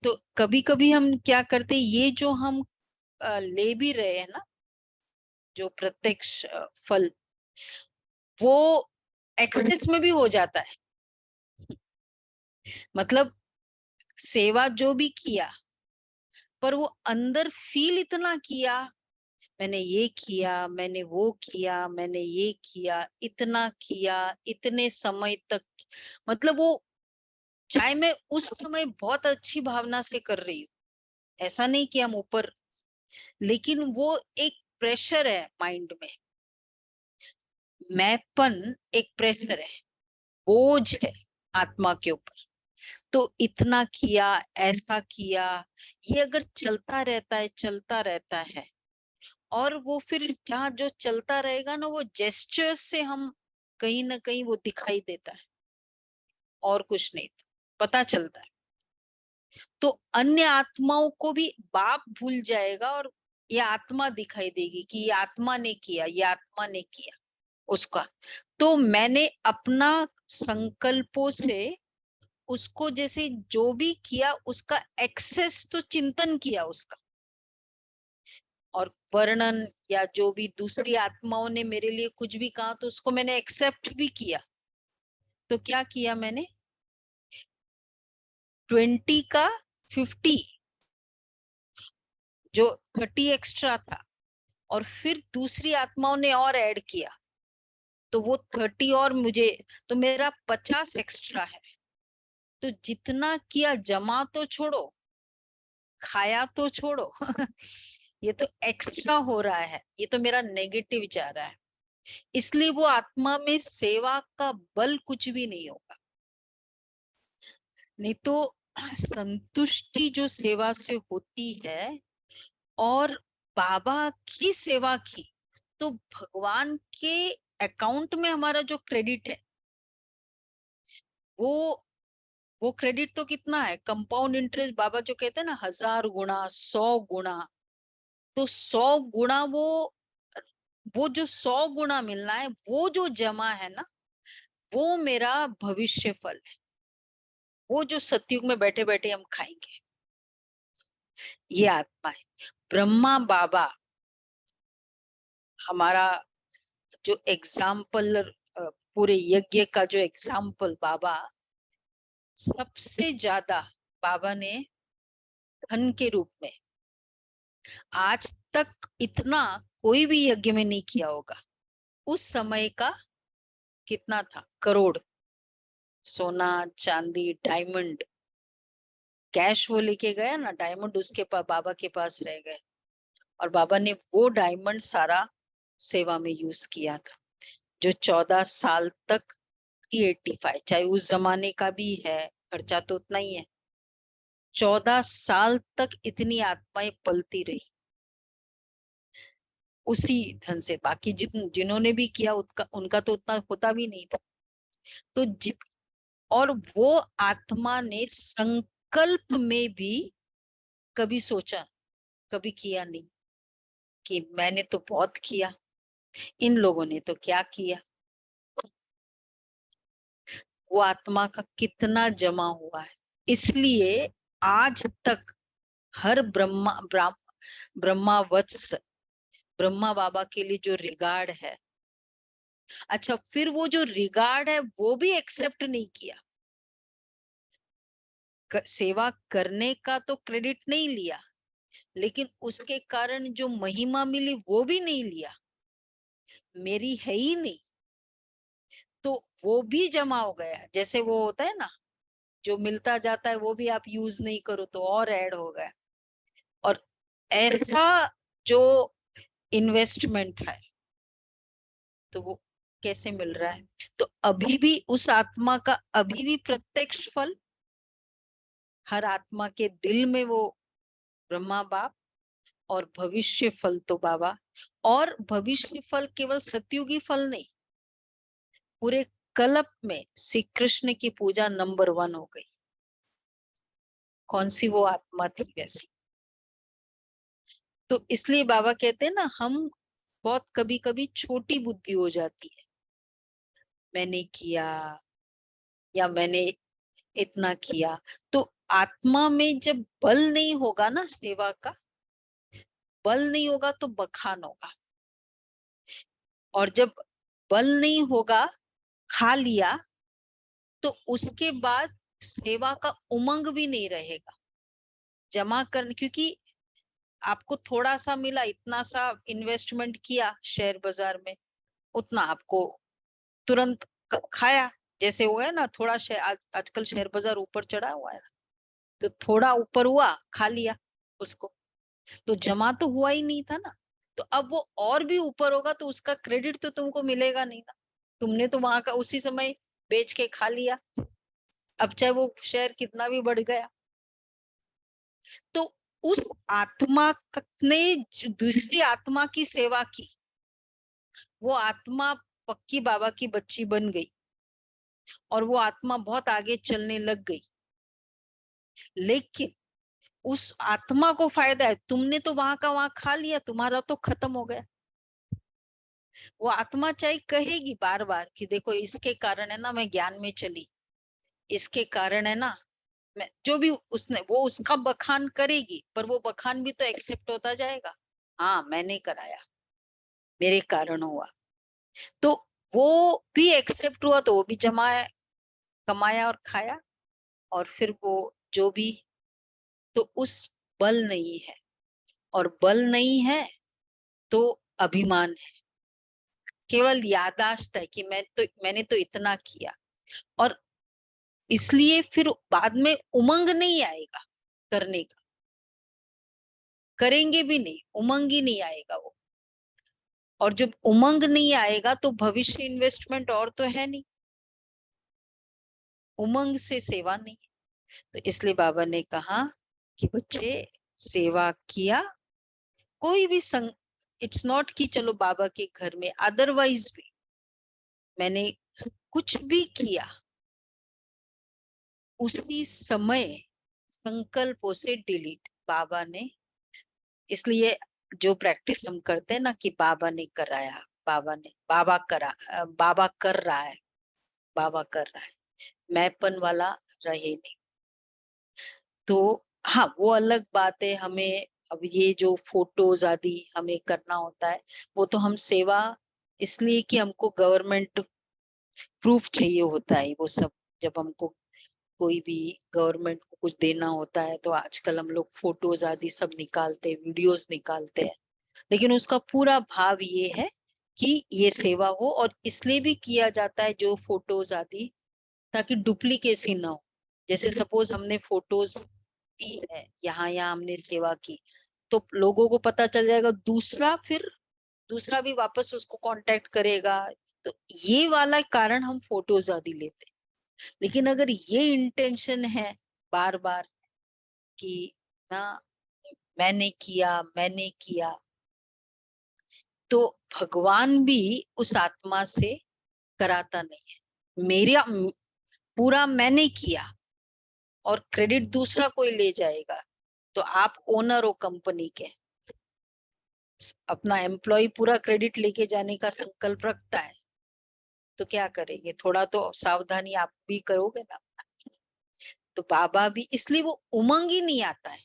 तो कभी कभी हम क्या करते, ये जो हम ले भी रहे हैं ना, जो प्रत्यक्ष फल, वो एक्सेस में भी हो जाता है। मतलब सेवा जो भी किया, पर वो अंदर फील इतना किया, मैंने ये किया, मैंने वो किया, मैंने ये किया, इतना किया, इतने समय तक। मतलब वो, चाहे मैं उस समय बहुत अच्छी भावना से कर रही हूँ, ऐसा नहीं कि हम ऊपर, लेकिन वो एक प्रेशर है माइंड में, मैंपन एक प्रेशर है, बोझ है आत्मा के ऊपर। तो इतना किया, ऐसा किया, ये अगर चलता रहता है, चलता रहता है, और वो फिर जहाँ जो चलता रहेगा ना, वो जेस्चर्स से हम कहीं ना कहीं वो दिखाई देता है, और कुछ नहीं, तो पता चलता है। तो अन्य आत्माओं को भी बाप भूल जाएगा, और ये आत्मा दिखाई देगी कि ये आत्मा ने किया, ये आत्मा ने किया उसका। तो मैंने अपना संकल्पों से उसको, जैसे जो भी किया उसका एक्सेस तो चिंतन किया उसका, और वर्णन या जो भी दूसरी आत्माओं ने मेरे लिए कुछ भी कहा तो उसको मैंने एक्सेप्ट भी किया। तो क्या किया मैंने, 20 का 50, जो 30 एक्स्ट्रा था, और फिर दूसरी आत्माओं ने और ऐड किया, तो वो 30 और मुझे, तो मेरा 50 एक्स्ट्रा है। तो जितना किया, जमा तो छोड़ो, खाया तो छोड़ो ये तो एक्स्ट्रा हो रहा है, ये तो मेरा नेगेटिव जा रहा है। इसलिए वो आत्मा में सेवा का बल कुछ भी नहीं होगा। नहीं तो संतुष्टि जो सेवा से होती है, और बाबा की सेवा की, तो भगवान के अकाउंट में हमारा जो क्रेडिट है, वो वो क्रेडिट तो कितना है, कंपाउंड इंटरेस्ट, बाबा जो कहते हैं ना, 1000 गुना, 100 गुना। तो 100 गुना, वो जो 100 गुना मिलना है, वो जो जमा है ना, वो मेरा भविष्य फल है, वो जो सतयुग में बैठे बैठे हम खाएंगे, ये आत्मा है। ब्रह्मा बाबा हमारा जो एग्जाम्पल, पूरे यज्ञ का जो एग्जाम्पल, बाबा सबसे ज्यादा, बाबा ने धन के रूप में आज तक इतना कोई भी यज्ञ में नहीं किया होगा। उस समय का कितना था, करोड़, सोना, चांदी, डायमंड, कैश वो लेके गया ना, डायमंड उसके पास, बाबा के पास रह गए, और बाबा ने वो डायमंड सारा सेवा में यूज किया था। जो 14 साल तक, 385, चाहे उस जमाने का भी है, खर्चा तो उतना ही है, 14 साल तक इतनी आत्माएं पलती रही उसी धन से। बाकी जिन्होंने भी किया, उनका तो उतना होता भी नहीं था। तो और वो आत्मा ने संकल्प में भी कभी सोचा, कभी किया नहीं कि मैंने तो बहुत किया, इन लोगों ने तो क्या किया। वो आत्मा का कितना जमा हुआ है। इसलिए आज तक हर ब्रह्मा वत्स, ब्रह्मा बाबा के लिए जो रिगार्ड है, अच्छा, फिर वो जो रिगार्ड है वो भी एक्सेप्ट नहीं किया। सेवा करने का तो क्रेडिट नहीं लिया, लेकिन उसके कारण जो महिमा मिली वो भी नहीं लिया, मेरी है ही नहीं। तो वो भी जमा हो गया, जैसे वो होता है ना, जो मिलता जाता है वो भी आप यूज नहीं करो तो और ऐड हो गया। और ऐसा जो इन्वेस्टमेंट है, तो वो कैसे मिल रहा है। तो अभी भी उस आत्मा का अभी भी प्रत्यक्ष फल, हर आत्मा के दिल में वो ब्रह्मा बाप, और भविष्य फल तो बाबा। और भविष्य फल केवल सतयुगी फल नहीं, पूरे कल्प में श्री कृष्ण की पूजा नंबर 1 हो गई। कौन सी वो आत्मा थी वैसी। तो इसलिए बाबा कहते हैं ना, हम बहुत कभी कभी छोटी बुद्धि हो जाती है, मैंने किया, या मैंने इतना किया। तो आत्मा में जब बल नहीं होगा ना, सेवा का बल नहीं होगा तो बखान होगा, और जब बल नहीं होगा, खा लिया, तो उसके बाद सेवा का उमंग भी नहीं रहेगा जमा करने, क्योंकि आपको थोड़ा सा मिला, इतना सा इन्वेस्टमेंट किया शेयर बाजार में, उतना आपको तुरंत खाया। जैसे हुआ है ना, थोड़ा शेयर आजकल शेयर बाजार ऊपर चढ़ा हुआ है, तो थोड़ा ऊपर हुआ, खा लिया उसको, तो जमा तो हुआ ही नहीं था ना। तो अब वो और भी ऊपर होगा तो उसका क्रेडिट तो तुमको मिलेगा नहीं ना, तुमने तो वहां का उसी समय बेच के खा लिया, अब चाहे वो शेयर कितना भी बढ़ गया। तो उस आत्मा ने जो दूसरी आत्मा की सेवा की, वो आत्मा पक्की बाबा की बच्ची बन गई, और वो आत्मा बहुत आगे चलने लग गई। लेकिन उस आत्मा को फायदा है, तुमने तो वहां का वहां खा लिया, तुम्हारा तो खत्म हो गया। वो आत्मा चाहे कहेगी बार बार कि देखो इसके कारण है ना मैं ज्ञान में चली, इसके कारण है ना मैं, जो भी उसने, वो उसका बखान करेगी, पर वो बखान भी तो एक्सेप्ट होता जाएगा। हाँ मैंने कराया, मेरे कारण हुआ, तो वो भी एक्सेप्ट हुआ, तो वो भी जमाया, कमाया और खाया। और फिर वो जो भी, तो उस बल नहीं है, और बल नहीं है तो अभिमान है, केवल याददाश्त है कि मैंने तो इतना किया, और इसलिए फिर बाद में उमंग नहीं आएगा करने का, करेंगे भी नहीं, उमंग ही नहीं आएगा वो। और जब उमंग नहीं आएगा तो भविष्य इन्वेस्टमेंट और तो है नहीं, उमंग से सेवा नहीं। तो इसलिए बाबा ने कहा कि बच्चे सेवा किया, कोई भी संग, इट्स नॉट कि चलो बाबा के घर में, अदरवाइज भी मैंने कुछ भी किया, उसी समय संकल्पों से डिलीट बाबा ने। इसलिए जो प्रैक्टिस हम करते हैं ना कि बाबा ने कराया, बाबा ने, बाबा कर रहा है, बाबा कर रहा है, मैंपन वाला रहे नहीं। तो हाँ वो अलग बात है, हमें अब ये जो फोटोज आदि हमें करना होता है, वो तो हम सेवा, इसलिए कि हमको गवर्नमेंट प्रूफ चाहिए होता है वो सब। जब हमको कोई भी गवर्नमेंट को कुछ देना होता है तो आजकल हम लोग फोटोज आदि सब निकालते हैं, वीडियोस निकालते हैं, लेकिन उसका पूरा भाव ये है कि ये सेवा हो, और इसलिए भी किया जाता है जो फोटोज आदि, ताकि डुप्लीकेसी ना हो। जैसे सपोज हमने फोटोज दी है, यहाँ यहाँ हमने सेवा की, तो लोगों को पता चल जाएगा, दूसरा फिर दूसरा भी वापस उसको कांटेक्ट करेगा, तो ये वाला कारण हम फोटोज आदि लेते हैं। लेकिन अगर ये इंटेंशन है बार बार कि ना मैंने किया, तो भगवान भी उस आत्मा से कराता नहीं है। मेरा पूरा मैंने किया और क्रेडिट दूसरा कोई ले जाएगा, तो आप ओनर हो कंपनी के, अपना एम्प्लॉय पूरा क्रेडिट लेके जाने का संकल्प रखता है, तो क्या करेंगे, थोड़ा तो सावधानी आप भी करोगे ना। तो बाबा भी, इसलिए वो उमंग ही नहीं आता है,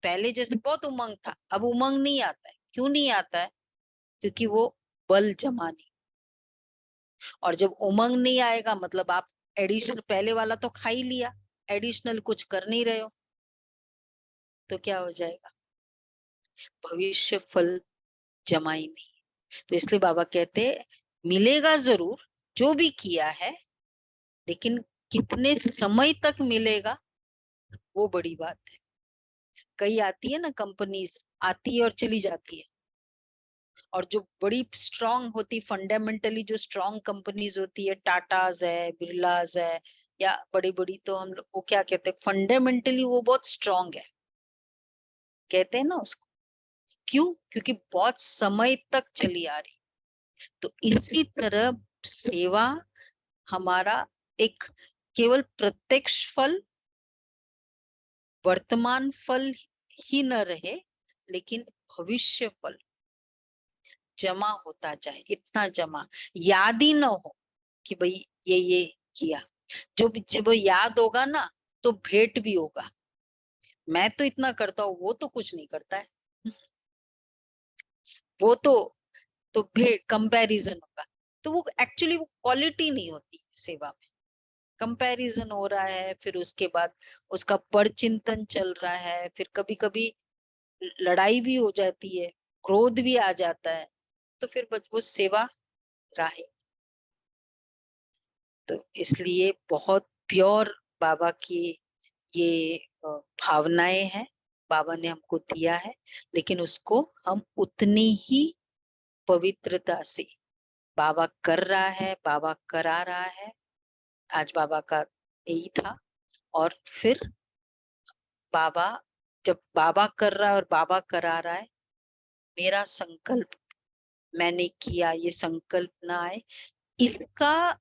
पहले जैसे बहुत उमंग था, अब उमंग नहीं आता है। क्यों नहीं आता है? क्योंकि वो बल जमा नहीं, और जब उमंग नहीं आएगा मतलब आप एडिशनल, पहले वाला तो खा ही लिया, एडिशनल कुछ कर नहीं रहे हो, तो क्या हो जाएगा, भविष्य फल जमा ही नहीं। तो इसलिए बाबा कहते मिलेगा जरूर जो भी किया है, लेकिन कितने समय तक मिलेगा वो बड़ी बात है। कई आती है ना कंपनीज, आती है और चली जाती है, और जो बड़ी स्ट्रांग होती, फंडामेंटली जो स्ट्रांग कंपनीज होती है, टाटाज है, बिरलाज है, या बड़ी बड़ी, तो हम लोग वो क्या कहते हैं, फंडामेंटली वो बहुत स्ट्रांग है, कहते हैं ना उसको। क्यों? क्योंकि बहुत समय तक चली आ रही। तो इसी तरह सेवा हमारा एक केवल प्रत्यक्ष फल, वर्तमान फल ही न रहे, लेकिन भविष्य फल जमा होता जाए, इतना जमा, याद ही न हो कि भाई ये किया। जब याद होगा ना तो भेंट भी होगा, मैं तो इतना करता हूँ, वो तो कुछ नहीं करता है। वो तो भेड़ कंपैरिजन होगा। तो वो एक्चुअली वो क्वालिटी नहीं होती सेवा में। कंपैरिजन हो रहा है, फिर उसके बाद उसका परचिंतन चल रहा है, फिर कभी कभी लड़ाई भी हो जाती है, क्रोध भी आ जाता है, तो फिर वो सेवा राही। तो इसलिए बहुत प्योर बाबा की ये भावनाएं हैं, बाबा ने हमको दिया है, लेकिन उसको हम उतनी ही पवित्रता से, बाबा कर रहा है, बाबा करा रहा है, आज बाबा का यही था। और फिर बाबा, जब बाबा कर रहा है और बाबा करा रहा है, मेरा संकल्प मैंने किया, ये संकल्प ना आए, इसका,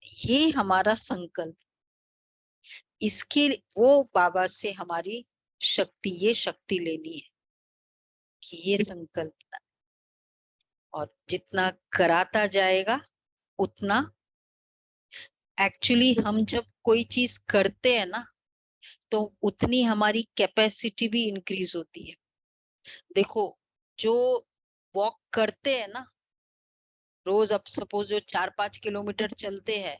ये हमारा संकल्प, इसके वो बाबा से हमारी शक्ति, ये शक्ति लेनी है कि ये संकल्प ना, और जितना कराता जाएगा उतना, एक्चुअली हम जब कोई चीज करते हैं ना, तो उतनी हमारी कैपेसिटी भी इंक्रीज होती है। देखो, जो वॉक करते हैं ना रोज, अब सपोज जो 4-5 किलोमीटर चलते हैं,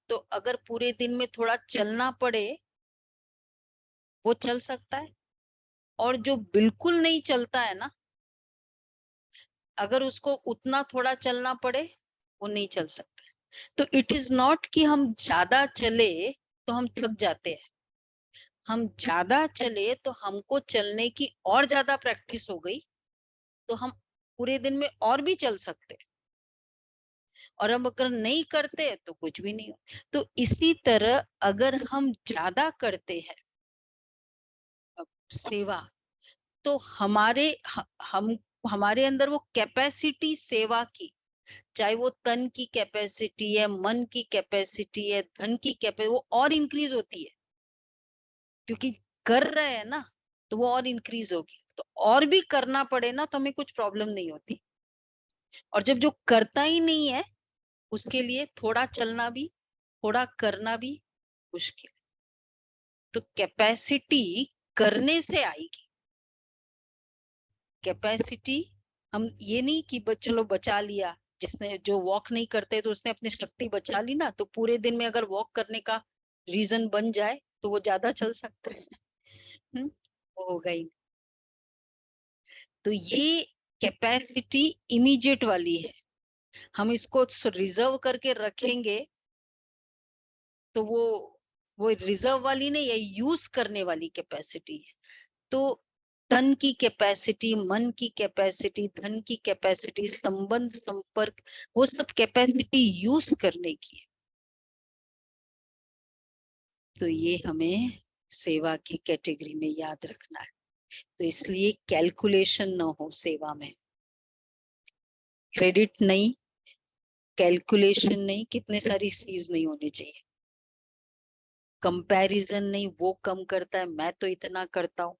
तो अगर पूरे दिन में थोड़ा चलना पड़े, वो चल सकता है। और जो बिल्कुल नहीं चलता है ना, अगर उसको उतना थोड़ा चलना पड़े, वो नहीं चल सकता है। तो इट इज नॉट कि हम ज्यादा चले तो हम थक जाते हैं। हम ज्यादा चले तो हमको चलने की और ज्यादा प्रैक्टिस हो गई, तो हम पूरे दिन में और भी चल सकते हैं। और हम अगर नहीं करते तो कुछ भी नहीं हो। तो इसी तरह अगर हम ज्यादा करते हैं सेवा, तो हम हमारे अंदर वो कैपेसिटी सेवा की, चाहे वो तन की कैपेसिटी है, मन की कैपेसिटी है, धन की कैपेसिटी, वो और इंक्रीज होती है। क्योंकि कर रहे हैं ना, तो वो और इंक्रीज होगी। तो और भी करना पड़े ना, तो हमें कुछ प्रॉब्लम नहीं होती। और जब जो करता ही नहीं है, उसके लिए थोड़ा चलना भी, थोड़ा करना भी मुश्किल। तो कैपेसिटी करने से आएगी। कैपेसिटी, हम ये नहीं कि चलो बचा लिया, जिसने जो वॉक नहीं करते तो उसने अपनी शक्ति बचा ली ना, तो पूरे दिन में अगर वॉक करने का रीजन बन जाए तो वो ज्यादा चल सकते हैं। वो होगा ही नहीं। तो ये कैपेसिटी इमीडिएट वाली है। हम इसको रिजर्व करके रखेंगे तो वो रिजर्व वाली नहीं है, यूज करने वाली कैपेसिटी है। तो तन की कैपेसिटी, मन की कैपेसिटी, धन की कैपेसिटी, संबंध संपर्क, वो सब कैपेसिटी यूज करने की है। तो ये हमें सेवा की कैटेगरी में याद रखना है। तो इसलिए कैलकुलेशन ना हो सेवा में, क्रेडिट नहीं, कैलकुलेशन नहीं, कितने सारी चीज नहीं होनी चाहिए। कंपैरिजन नहीं, वो कम करता है, मैं तो इतना करता हूँ।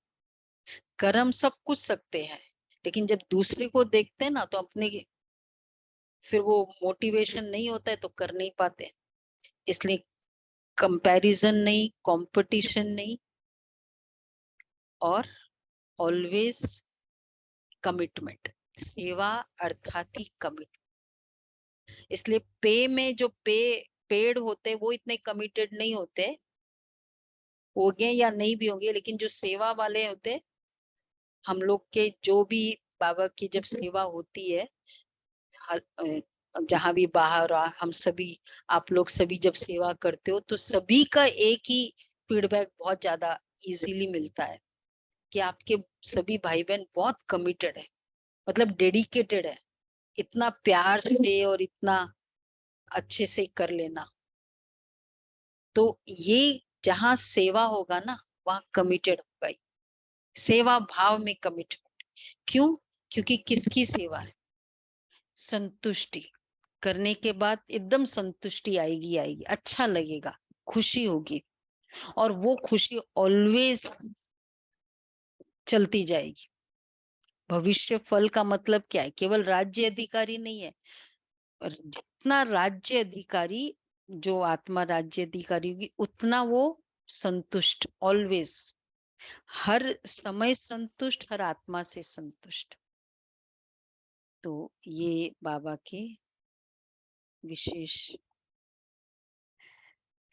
कर्म सब कुछ सकते हैं, लेकिन जब दूसरे को देखते हैं ना, तो अपने फिर वो मोटिवेशन नहीं होता है, तो कर नहीं पाते। इसलिए कंपैरिजन नहीं, कंपटीशन नहीं, और ऑलवेज कमिटमेंट। सेवा अर्थात ही कमिट। इसलिए पे में जो पेड़ होते वो इतने कमिटेड नहीं होते, होंगे या नहीं भी होंगे, लेकिन जो सेवा वाले होते, हम लोग के जो भी बाबा की जब सेवा होती है, जहां भी बाहर हम सभी, आप लोग सभी जब सेवा करते हो, तो सभी का एक ही फीडबैक बहुत ज्यादा इजीली मिलता है कि आपके सभी भाई बहन बहुत कमिटेड है, मतलब डेडिकेटेड है। इतना प्यार से और इतना अच्छे से कर लेना। तो ये जहां सेवा होगा ना, वहां कमिटेड होगा ही। सेवा भाव में कमिटमेंट। क्यों? क्योंकि किसकी सेवा है? संतुष्टि करने के बाद एकदम संतुष्टि आएगी, आएगी, अच्छा लगेगा, खुशी होगी। और वो खुशी ऑलवेज चलती जाएगी। भविष्य फल का मतलब क्या है? केवल राज्य अधिकारी नहीं है। और जितना राज्य अधिकारी, जो आत्मा राज्य अधिकारी होगी, उतना वो संतुष्ट ऑलवेज। हर समय संतुष्ट, हर आत्मा से संतुष्ट। तो ये बाबा के विशेष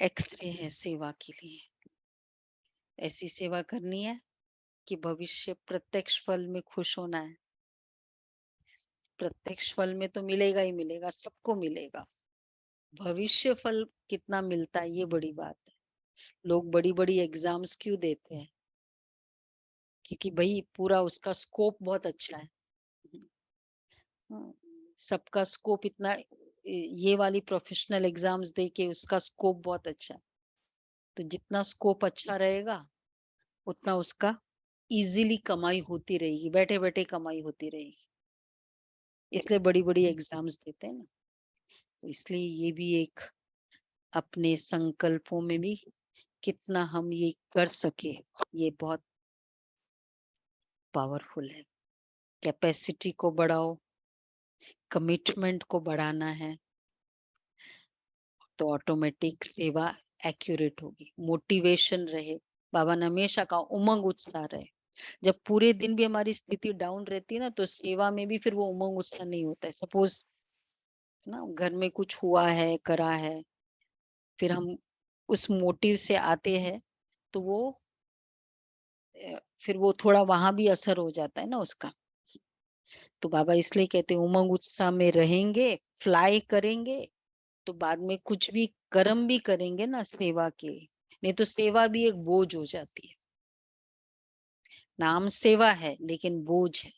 एक्सरे है सेवा के लिए। ऐसी सेवा करनी है कि भविष्य प्रत्यक्ष फल में खुश होना है। प्रत्यक्ष फल में तो मिलेगा ही मिलेगा, सबको मिलेगा। भविष्य फल कितना मिलता है ये बड़ी बात है। लोग बड़ी बड़ी एग्जाम्स क्यों देते हैं? क्योंकि भाई पूरा उसका स्कोप बहुत अच्छा है। हाँ, सबका स्कोप इतना, ये वाली प्रोफेशनल एग्जाम्स दे के उसका स्कोप बहुत अच्छा है। तो जितना स्कोप अच्छा रहेगा उतना उसका इजीली कमाई होती रहेगी, बैठे बैठे कमाई होती रहेगी। इसलिए बड़ी बड़ी एग्जाम्स देते हैं ना। तो इसलिए ये भी एक अपने संकल्पों में भी कितना हम ये कर सके, ये बहुत पावरफुल है। कैपेसिटी को बढ़ाओ, कमिटमेंट को बढ़ाना है, तो ऑटोमेटिक सेवा एक्यूरेट होगी। मोटिवेशन रहे, बाबा ने हमेशा कहा उमंग उत्साह रहे। जब पूरे दिन भी हमारी स्थिति डाउन रहती है ना, तो सेवा में भी फिर वो उमंग उत्साह नहीं होता है। सपोज ना घर में कुछ हुआ है, करा है, फिर हम उस मोटिव से आते हैं, तो वो फिर वो थोड़ा वहां भी असर हो जाता है ना उसका। तो बाबा इसलिए कहते हैं उमंग उत्साह में रहेंगे, फ्लाई करेंगे, तो बाद में कुछ भी कर्म भी करेंगे ना सेवा के, नहीं तो सेवा भी एक बोझ हो जाती है। नाम सेवा है लेकिन बोझ है।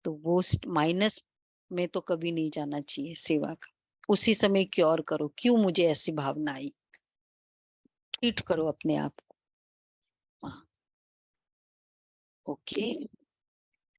तो वो माइनस में तो कभी नहीं जाना चाहिए सेवा का। उसी समय क्योर करो, क्यों मुझे ऐसी भावना आई, ट्रीट करो अपने आप को। हाँ, ओके।